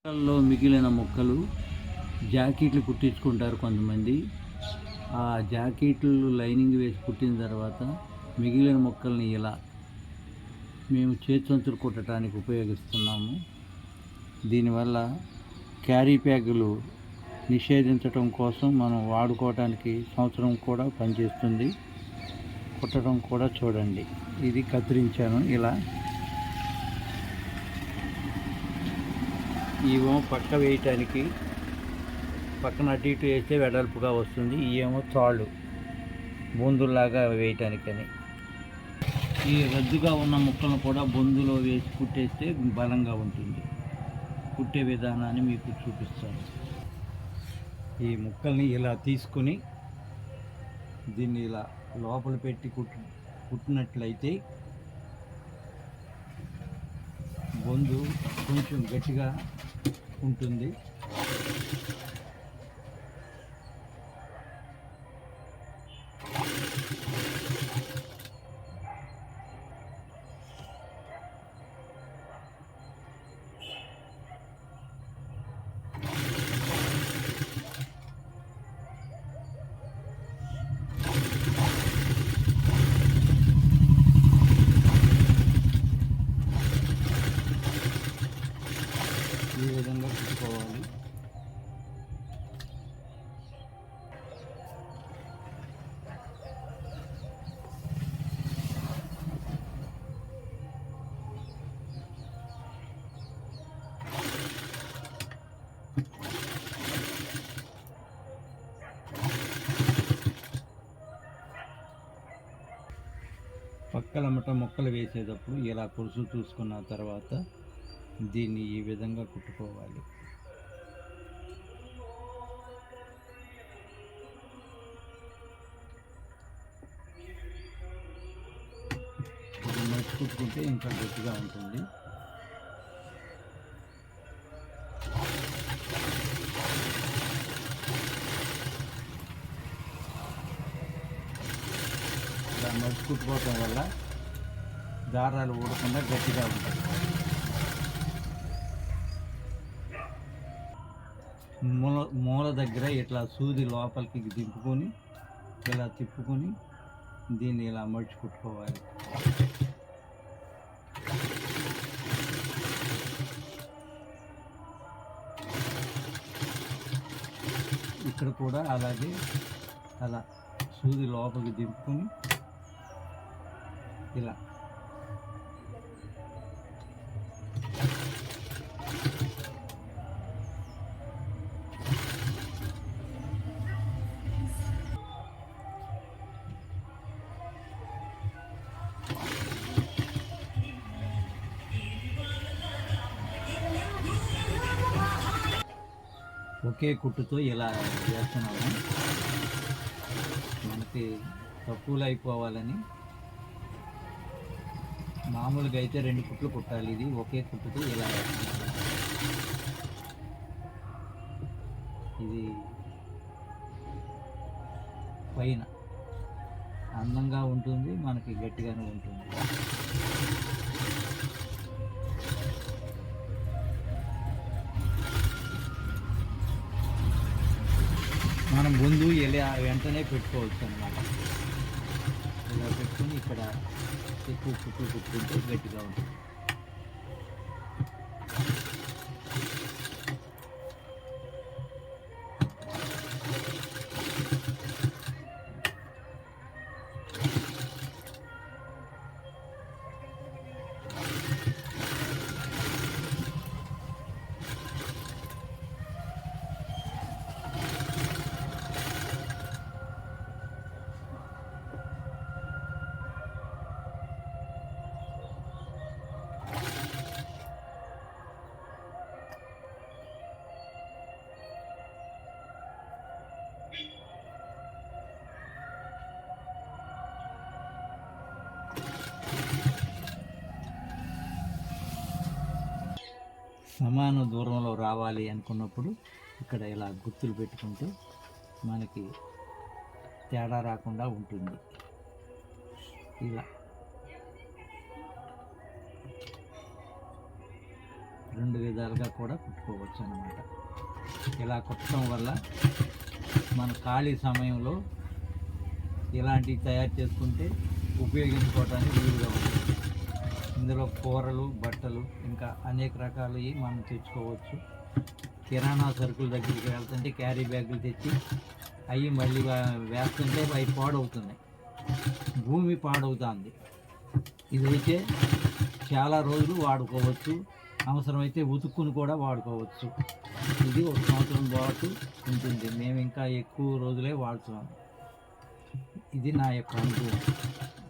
మొక్కల్లో మిగిలిన మొక్కలు జాకెట్లు కుట్టించుకుంటారు కొంతమంది. ఆ జాకెట్లు లైనింగ్ వేసి కుట్టిన తర్వాత మిగిలిన మొక్కల్ని ఇలా మేము చేతిసంచులు కుట్టడానికి ఉపయోగిస్తున్నాము. దీనివల్ల క్యారీ బ్యాగులు నిషేధించటం కోసం మనం వాడుకోవడానికి సంవత్సరం కూడా పనిచేస్తుంది. కుట్టడం కూడా చూడండి, ఇది కత్తిరించాను ఇలా. ఇవేమో పక్క వేయటానికి, పక్కన అటు ఇటు వేస్తే వెడల్పుగా వస్తుంది. ఇవేమో తాళ్ళు బొందుల్లాగా వేయటానికని. ఈ రద్దుగా ఉన్న ముక్కలను కూడా బొందులో వేసి కుట్టేస్తే బలంగా ఉంటుంది. కుట్టే విధానాన్ని మీకు చూపిస్తాను. ఈ ముక్కల్ని ఇలా తీసుకొని దీన్ని ఇలా లోపల పెట్టి కుట్టినట్లయితే బొందు కొంచెం గట్టిగా ఉంటుంది. ఈ విధంగా కుట్టుకోవాలి. పక్కలమ్మట మొక్కలు వేసేటప్పుడు ఇలా కొలుసు చూసుకున్న తర్వాత దీన్ని ఈ విధంగా కుట్టుకోవాలి. ఇది మట్టి కుట్టుకుంటే ఇంకా గట్టిగా ఉంటుంది. ఇలా మట్టి కుట్టుకోవటం వల్ల దారాలు ఊడకుండా గట్టిగా ఉంటాయి. మూల దగ్గర ఇట్లా సూది లోపలికి దింపుకొని ఇలా తిప్పుకొని దీన్ని ఇలా మడిచి కుట్టుకోవాలి. ఇక్కడ కూడా అలాగే అలా సూది లోపలికి దింపుకొని ఇలా ఒకే కుట్టుతో ఇలా చేస్తున్నాము. మనకి తక్కువలో అయిపోవాలని మామూలుగా అయితే 2 కుట్లు కుట్టాలి. ఇది ఒకే కుట్టుతో ఇలా వేస్తున్నాము. ఇది పైన అందంగా ఉంటుంది, మనకి గట్టిగానే ఉంటుంది. మనం బొందు ఇలా వెంటనే పెట్టుకోవచ్చు అన్నమాట. ఇలా పెట్టుకుని ఇక్కడ ఎక్కువ కుట్లు కుట్టుకుంటే గట్టిగా ఉంటుంది. సమాన దూరంలో రావాలి అనుకున్నప్పుడు ఇక్కడ ఇలా గుర్తులు పెట్టుకుంటే మనకి తేడా రాకుండా ఉంటుంది. ఇలా రెండు విధాలుగా కూడా కుట్టుకోవచ్చు అన్నమాట. ఇలా కుట్టడం వల్ల మన ఖాళీ సమయంలో ఇలాంటివి తయారు చేసుకుంటే ఉపయోగించుకోవడానికి వీలుగా ఉంటుంది. ఇందులో కూరలు, బట్టలు, ఇంకా అనేక రకాలవి మనం తెచ్చుకోవచ్చు. కిరాణా సరుకుల దగ్గరికి వెళ్తుంటే క్యారీ బ్యాగులు తెచ్చి అవి మళ్ళీ వేస్తుంటే అవి పాడవుతున్నాయి, భూమి పాడవుతుంది. ఇదైతే చాలా రోజులు వాడుకోవచ్చు, అవసరమైతే ఉతుక్కుని కూడా వాడుకోవచ్చు. ఇది 1 సంవత్సరం పాటు ఉంటుంది. మేము ఇంకా ఎక్కువ రోజులే వాడుతున్నాము. ఇది నా యొక్క అనుభవం.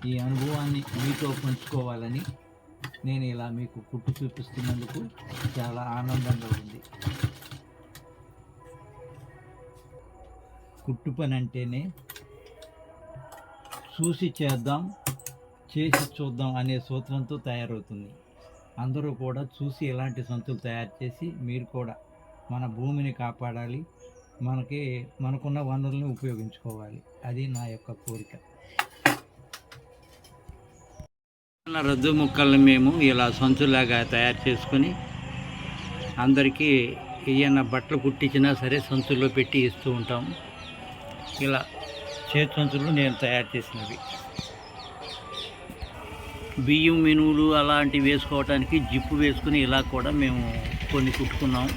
ఈ అనుభవాన్ని మీతో పంచుకోవాలని నేను ఇలా మీకు కుట్టు చూపిస్తున్నందుకు చాలా ఆనందంగా ఉంది. కుట్టు పని అంటేనే చూసి చేద్దాం, చేసి చూద్దాం అనే సూత్రంతో తయారవుతుంది. అందరూ కూడా చూసి ఇలాంటి సంచులు తయారు చేసి మీరు కూడా మన భూమిని కాపాడాలి, మనకున్న వనరులను ఉపయోగించుకోవాలి. అది నా యొక్క కోరిక. రద్దు ముక్కల్ని మేము ఇలా సంచులాగా తయారు చేసుకొని అందరికీ ఏమైనా బట్టలు కుట్టించినా సరే సంచుల్లో పెట్టి ఇస్తూ ఉంటాము. ఇలా చేతి సంచులు నేను తయారు చేసినవి. బియ్యం మినువులు అలాంటివి వేసుకోవడానికి జిప్పు వేసుకుని ఇలా కూడా మేము కొన్ని కుట్టుకున్నాం.